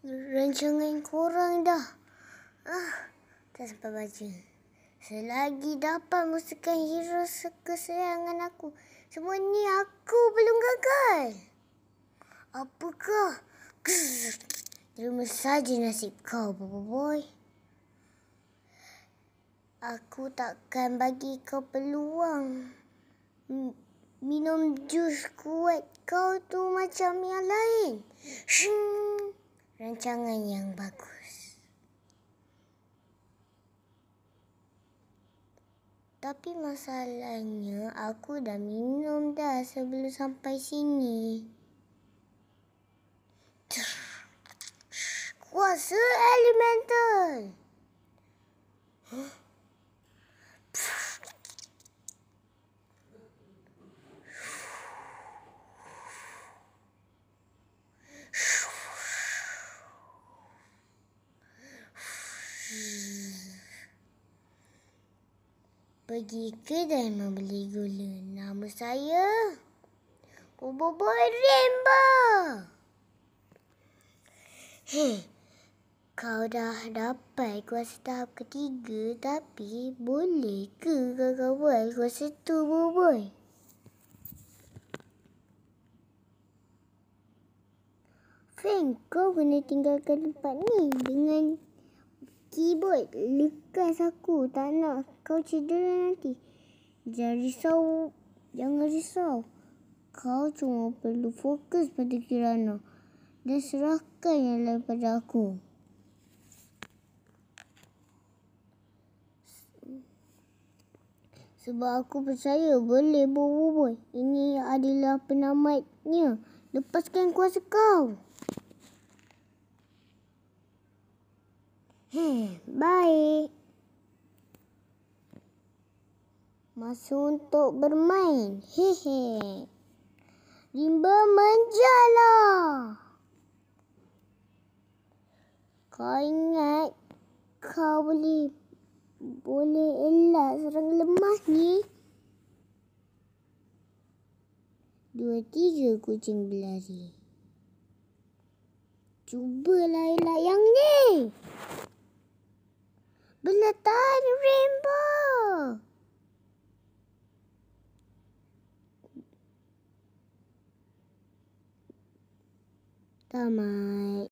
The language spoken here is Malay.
rancangan korang dah. Tak sempat baca. Selagi dapat musnahkan hero kesayangan aku, semua ni aku belum gagal. Apakah? Terima saja nasib kau, boy. Aku takkan bagi kau peluang minum jus kuat kau tu macam yang lain. Rancangan yang bagus. Tapi masalahnya aku dah minum dah sebelum sampai sini. Kuasa elemental. Pergi kedai membeli gula. Nama saya Boboiboy Rainbow. Kau dah dapat kuasa tahap ketiga, tapi boleh ke kau buat kuasa tu, Boboiboy? Frank, kau kena tinggalkan tempat ni dengan keyboard. Lekas aku, tak nak kau cedera nanti. Jangan risau. Kau cuma perlu fokus pada Kirana dan serahkan yang lain pada aku. Sebab aku percaya boleh, Boboiboy. Ini adalah penamatnya. Lepaskan kuasa kau. Baik. Masa untuk bermain. Rimba menjala. Kau ingat kau boleh elak serangan lemah ni? 2, 3 kucing berlari. Cubalah elak yang ni. Belatan Rainbow. Tamat.